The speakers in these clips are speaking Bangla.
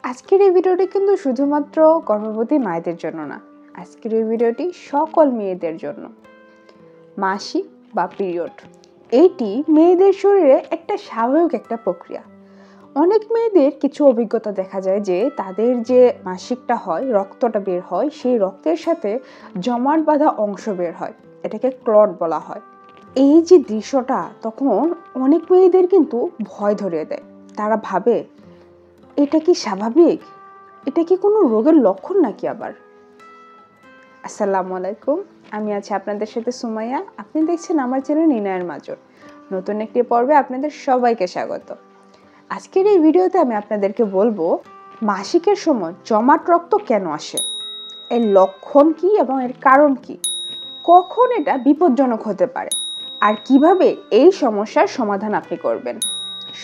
আজকের এই ভিডিওটি কিন্তু শুধুমাত্র গর্ভবতী মায়েদের জন্য না, আজকের এই ভিডিওটি সকল মেয়েদের জন্য। মাসিক বা পিরিয়ড এইটি মেয়েদের শরীরে একটা স্বাভাবিক একটা প্রক্রিয়া। অনেক মেয়েদের কিছু অভিজ্ঞতা দেখা যায় যে তাদের যে মাসিকটা হয়, রক্তটা বের হয়, সেই রক্তের সাথে জমাট বাঁধা অংশ বের হয়, এটাকে ক্লট বলা হয়। এই যে দৃশ্যটা তখন অনেক মেয়েদের কিন্তু ভয় ধরিয়ে দেয়। তারা ভাবে এটা কি স্বাভাবিক, এটা কি কোনো রোগের লক্ষণ নাকি আবার। আসসালামু আলাইকুম, আমি আছি আপনাদের সাথে সুমাইয়া। আপনি দেখছেন আমার চ্যানেল নিনায়ের মাজন। নতুন একটি পর্বে আপনাদের সবাইকে স্বাগত। আজকের এই ভিডিওতে আমি আপনাদেরকে বলবো মাসিকের সময় জমাট রক্ত কেন আসে, এর লক্ষণ কি এবং এর কারণ কি, কখন এটা বিপজ্জনক হতে পারে, আর কিভাবে এই সমস্যার সমাধান আপনি করবেন।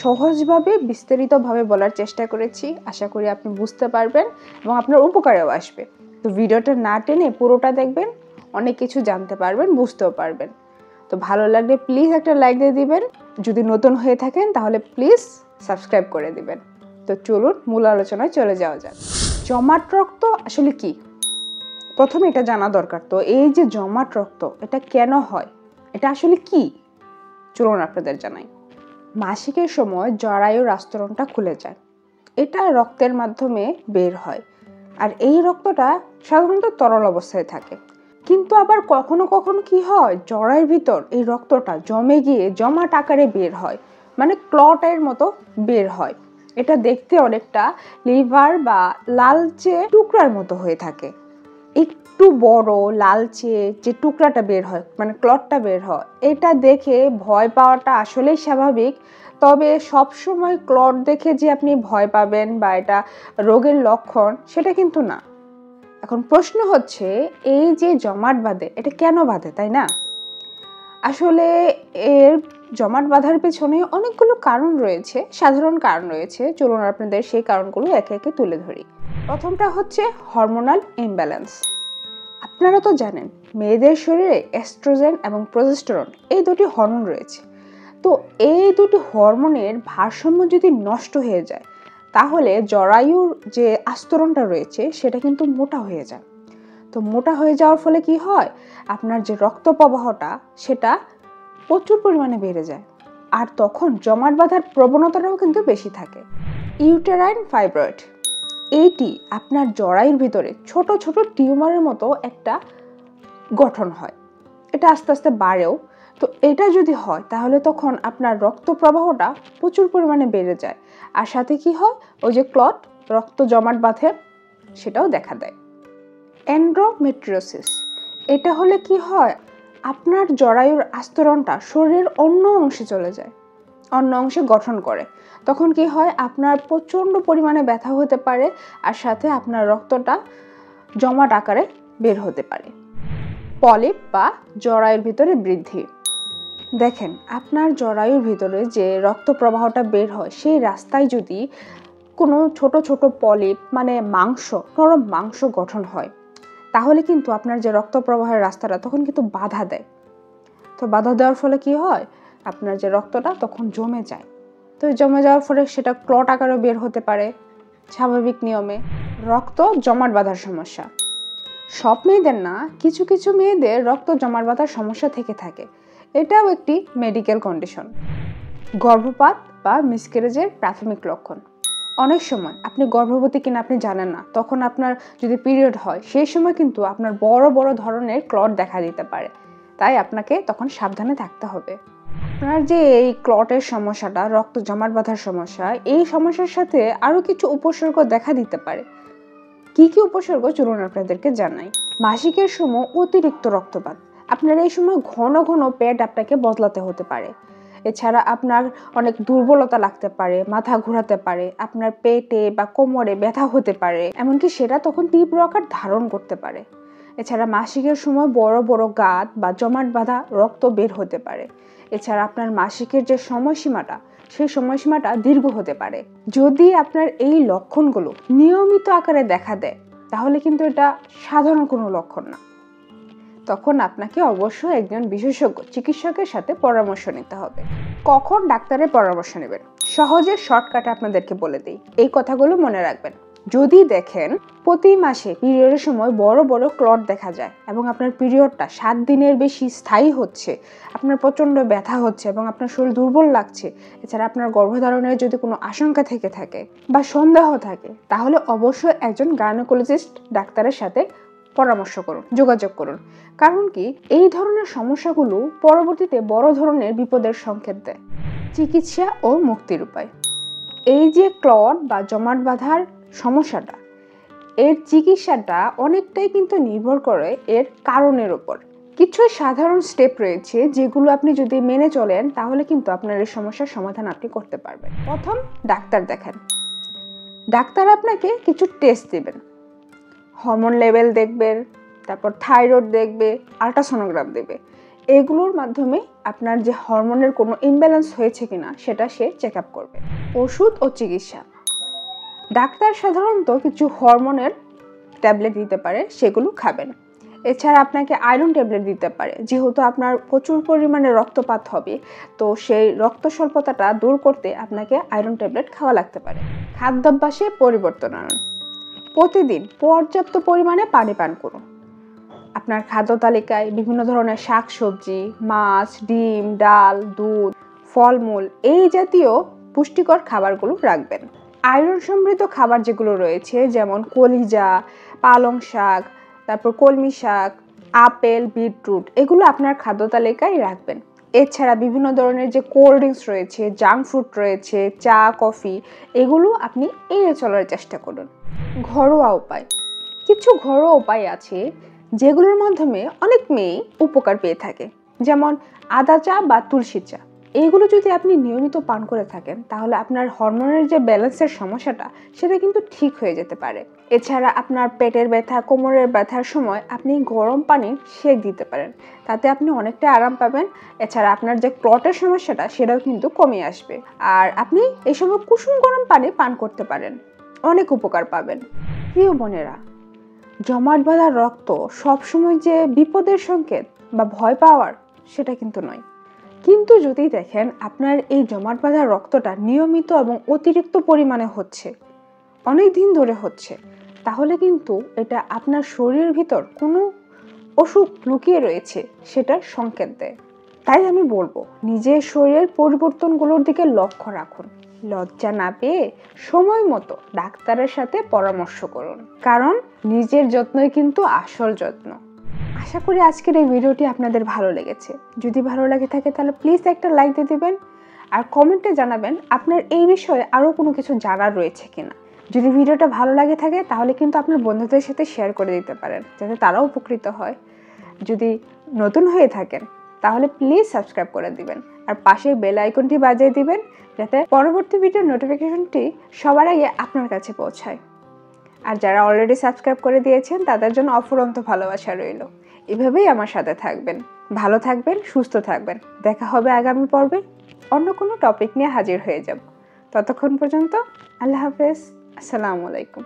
সহজভাবে বিস্তারিতভাবে বলার চেষ্টা করেছি, আশা করি আপনি বুঝতে পারবেন এবং আপনার উপকারেও আসবে। তো ভিডিওটা না টেনে পুরোটা দেখবেন, অনেক কিছু জানতে পারবেন, বুঝতেও পারবেন। তো ভালো লাগলে প্লিজ একটা লাইক দিয়ে দিবেন, যদি নতুন হয়ে থাকেন তাহলে প্লিজ সাবস্ক্রাইব করে দিবেন। তো চলুন মূল আলোচনায় চলে যাওয়া যাক। জমাট রক্ত আসলে কি, প্রথমে এটা জানা দরকার। তো এই যে জমাট রক্ত, এটা কেন হয়, এটা আসলে কি, চলুন আপনাদের জানাই। মাসিকের সময় জরায়ুর আস্তরণটা খুলে যায়, এটা রক্তের মাধ্যমে বের হয়, আর এই রক্তটা সাধারণত তরল অবস্থায় থাকে। কিন্তু আবার কখনো কখনো কি হয়, জরায়ুর ভিতর এই রক্তটা জমে গিয়ে জমাট আকারে বের হয়, মানে ক্লটের মতো বের হয়। এটা দেখতে অনেকটা লিভার বা লালচে টুকরার মতো হয়ে থাকে। একটু বড় লালচে যে টুকরাটা বের হয়, মানে ক্লটটা বের হয়, এটা দেখে ভয় পাওয়াটা আসলেই স্বাভাবিক। তবে সব সময় ক্লট দেখে যে আপনি ভয় পাবেন বা এটা রোগের লক্ষণ, সেটা কিন্তু না। এখন প্রশ্ন হচ্ছে, এই যে জমাট বাঁধে, এটা কেন বাঁধে, তাই না? আসলে এর জমাট বাঁধার পেছনে অনেকগুলো কারণ রয়েছে, সাধারণ কারণ রয়েছে। চলুন আপনাদের সেই কারণগুলো একে একে তুলে ধরি। প্রথমটা হচ্ছে হরমোনাল ইমব্যালেন্স। আপনারা তো জানেন মেয়েদের শরীরে এস্ট্রোজেন এবং প্রজেস্টেরন এই দুটি হরমোন রয়েছে। তো এই দুটি হরমোনের ভারসাম্য যদি নষ্ট হয়ে যায়, তাহলে জরায়ুর যে আস্তরণটা রয়েছে সেটা কিন্তু মোটা হয়ে যায়। তো মোটা হয়ে যাওয়ার ফলে কি হয়, আপনার যে রক্ত প্রবাহটা সেটা প্রচুর পরিমাণে বেড়ে যায়, আর তখন জমাট বাঁধার প্রবণতাটাও কিন্তু বেশি থাকে। ইউটেরাইন ফাইব্রয়েড, এইটি আপনার জরায়ুর ভিতরে ছোট ছোট টিউমারের মতো একটা গঠন হয়, এটা আস্তে আস্তে বাড়েও। তো এটা যদি হয় তাহলে তখন আপনার রক্ত প্রবাহটা প্রচুর পরিমাণে বেড়ে যায়, আর সাথে কি হয়, ওই যে ক্লট রক্ত জমাট বাঁধে সেটাও দেখা দেয়। এন্ডোমেট্রিওসিস, এটা হলে কি হয়, আপনার জরায়ুর আস্তরণটা শরীরের অন্য অংশে চলে যায়, অন্য অংশে গঠন করে। তখন কি হয়, আপনার প্রচণ্ড পরিমাণে ব্যথা হতে পারে, আর সাথে আপনার রক্তটা জমাট আকারে বের হতে পারে। পলিপ বা জরায়ুর ভিতরে বৃদ্ধি, দেখেন আপনার জরায়ুর ভিতরে যে রক্ত প্রবাহটা বের হয়, সেই রাস্তায় যদি কোনো ছোট ছোট পলিপ মানে মাংস, নরম মাংস গঠন হয়, তাহলে কিন্তু আপনার যে রক্ত প্রবাহের রাস্তাটা তখন কিন্তু বাধা দেয়। তো বাধা দেওয়ার ফলে কি হয়, আপনার যে রক্তটা তখন জমে যায়। তো জমে যাওয়ার ফলে সেটা ক্লট আকারে বের হতে পারে স্বাভাবিক নিয়মে। রক্ত জমাট বাঁধার সমস্যা, সব মেয়েদের না, কিছু কিছু মেয়েদের রক্ত জমাট বাঁধার সমস্যা থেকে থাকে, এটাও একটি মেডিকেল কন্ডিশন। গর্ভপাত বা মিসক্যারেজের প্রাথমিক লক্ষণ, অনেক সময় আপনি গর্ভবতী কিনা আপনি জানেন না, তখন আপনার যদি পিরিয়ড হয় সেই সময় কিন্তু আপনার বড় বড় ধরনের ক্লট দেখা দিতে পারে, তাই আপনাকে তখন সাবধানে থাকতে হবে। আপনার যে এই ক্লটের সমস্যাটা, রক্ত জমাট বাঁধার সমস্যা, এই সমস্যার সাথে আরও কিছু উপসর্গ দেখা দিতে পারে। কি কি উপসর্গ চলুন আপনাদেরকে জানাই। মাসিকের সময় অতিরিক্ত রক্তপাত, আপনার এই সময় ঘন ঘন পেট আপনাকে বদলাতে হতে পারে। এছাড়া আপনার অনেক দুর্বলতা লাগতে পারে, মাথা ঘোরাতে পারে, আপনার পেটে বা কোমরে ব্যথা হতে পারে, এমনকি সেটা তখন তীব্র আকার ধারণ করতে পারে। এছাড়া মাসিকের সময় বড় বড় গাঁট বা জমাট বাঁধা রক্ত বের হতে পারে। এছাড়া আপনার মাসিকের যে সময়সীমাটা, সেই সময়সীমাটা দীর্ঘ হতে পারে। যদি আপনার এই লক্ষণগুলো নিয়মিত আকারে দেখা দেয়, তাহলে কিন্তু এটা সাধারণ কোনো লক্ষণ না। তখন আপনাকে অবশ্যই একজন বিশেষজ্ঞ চিকিৎসকের সাথে পরামর্শ নিতে হবে। কখন ডাক্তারের পরামর্শ নেবেন, সহজে শর্টকাটে আপনাদেরকে বলে দিই, এই কথাগুলো মনে রাখবেন। যদি দেখেন প্রতি মাসে পিরিয়ডের সময় বড় বড় ক্লট দেখা যায় এবং আপনার পিরিয়ডটা 7 দিনের বেশি স্থায়ী হচ্ছে, আপনার প্রচণ্ড ব্যথা হচ্ছে এবং আপনার শরীর দুর্বল লাগছে, এছাড়া আপনার গর্ভধারণের যদি কোনো আশঙ্কা থেকে থাকে বা সন্দেহ থাকে, তাহলে অবশ্যই একজন গাইনোকোলজিস্ট ডাক্তারের সাথে পরামর্শ করুন, যোগাযোগ করুন। কারণ কি, এই ধরনের সমস্যাগুলো পরবর্তীতে বড় ধরনের বিপদের সংকেত দেয়। চিকিৎসা ও মুক্তির উপায়। এই যে ক্লট বা জমাট বাঁধার সমস্যাটা, এর চিকিৎসাটা অনেকটাই কিন্তু নির্ভর করে এর কারণের উপর। কিছু সাধারণ স্টেপ রয়েছে যেগুলো আপনি যদি মেনে চলেন তাহলে কিন্তু আপনার এই সমস্যার সমাধান আপনি করতে পারবেন। প্রথম, ডাক্তার দেখান। ডাক্তার আপনাকে কিছু টেস্ট দেবেন, হরমোন লেভেল দেখবেন, তারপর থাইরয়েড দেখবে, আল্ট্রাসোনোগ্রাম দেবে। এগুলোর মাধ্যমে আপনার যে হরমোনের কোনো ইমব্যালেন্স হয়েছে কিনা সেটা সে চেক আপ করবে। ওষুধ ও চিকিৎসা। ডাক্তার সাধারণত কিছু হরমোনের ট্যাবলেট দিতে পারে, সেগুলো খাবেন। এছাড়া আপনাকে আয়রন ট্যাবলেট দিতে পারে, যেহেতু আপনার প্রচুর পরিমাণে রক্তপাত হবে, তো সেই রক্ত স্বল্পতাটা দূর করতে আপনাকে আয়রন ট্যাবলেট খাওয়া লাগতে পারে। খাদ্যাভ্যাসে পরিবর্তন আনুন। প্রতিদিন পর্যাপ্ত পরিমাণে পানি পান করুন। আপনার খাদ্য তালিকায় বিভিন্ন ধরনের শাকসবজি, মাছ, ডিম, ডাল, দুধ, ফলমূল এই জাতীয় পুষ্টিকর খাবারগুলো রাখবেন। আয়রন সমৃদ্ধ খাবার যেগুলো রয়েছে, যেমন কলিজা, পালং শাক, তারপর কলমি শাক, আপেল, বিটরুট, এগুলো আপনার খাদ্য তালিকায় রাখবেন। এছাড়া বিভিন্ন ধরনের যে কোল্ড ড্রিঙ্কস রয়েছে, জাঙ্ক ফুড রয়েছে, চা, কফি, এগুলো আপনি এড়িয়ে চলার চেষ্টা করুন। ঘরোয়া উপায়। কিছু ঘরোয়া উপায় আছে যেগুলোর মাধ্যমে অনেক মেয়ে উপকার পেয়ে থাকে, যেমন আদা চা বা তুলসী চা। এইগুলো যদি আপনি নিয়মিত পান করে থাকেন তাহলে আপনার হরমোনের যে ব্যালেন্সের সমস্যাটা সেটা কিন্তু ঠিক হয়ে যেতে পারে। এছাড়া আপনার পেটের ব্যথা, কোমরের ব্যথার সময় আপনি গরম পানি সেঁক দিতে পারেন, তাতে আপনি অনেকটা আরাম পাবেন। এছাড়া আপনার যে ক্লটের সমস্যাটা সেটাও কিন্তু কমে আসবে। আর আপনি এই সময় কুসুম গরম পানি পান করতে পারেন, অনেক উপকার পাবেন। প্রিয় বোনেরা, জমাট বাঁধা রক্ত সবসময় যে বিপদের সংকেত বা ভয় পাওয়ার সেটা কিন্তু নয়। কিন্তু যদি দেখেন আপনার এই জমাট বাঁধা রক্তটা নিয়মিত এবং অতিরিক্ত পরিমাণে হচ্ছে, অনেক দিন ধরে হচ্ছে, তাহলে কিন্তু এটা আপনার শরীরের ভিতর কোনো অসুখ লুকিয়ে রয়েছে সেটার সংকেত দেয়। তাই আমি বলবো, নিজের শরীরের পরিবর্তনগুলোর দিকে লক্ষ্য রাখুন। লজ্জা না পেয়ে সময় মতো ডাক্তারের সাথে পরামর্শ করুন, কারণ নিজের যত্নই কিন্তু আসল যত্ন। আশা করি আজকের এই ভিডিওটি আপনাদের ভালো লেগেছে। যদি ভালো লাগে থাকে তাহলে প্লিজ একটা লাইক দিয়ে দিবেন, আর কমেন্টে জানাবেন আপনার এই বিষয়ে আরও কোনো কিছু জানার রয়েছে কিনা। যদি ভিডিওটা ভালো লাগে থাকে তাহলে কিন্তু আপনার বন্ধুদের সাথে শেয়ার করে দিতে পারেন, যাতে তারাও উপকৃত হয়। যদি নতুন হয়ে থাকেন তাহলে প্লিজ সাবস্ক্রাইব করে দিবেন, আর পাশে বেল আইকনটি বাজিয়ে দিবেন, যাতে পরবর্তী ভিডিওর নোটিফিকেশনটি সবার আগে আপনার কাছে পৌঁছায়। আর যারা অলরেডি সাবস্ক্রাইব করে দিয়েছেন তাদের জন্য অফুরন্ত ভালোবাসা রইল। এভাবেই আমার সাথে থাকবেন, ভালো থাকবেন, সুস্থ থাকবেন। দেখা হবে আগামী পর্বে, অন্য কোনো টপিক নিয়ে হাজির হয়ে যাব। ততক্ষণ পর্যন্ত আল্লাহ হাফেজ, আসসালামু আলাইকুম।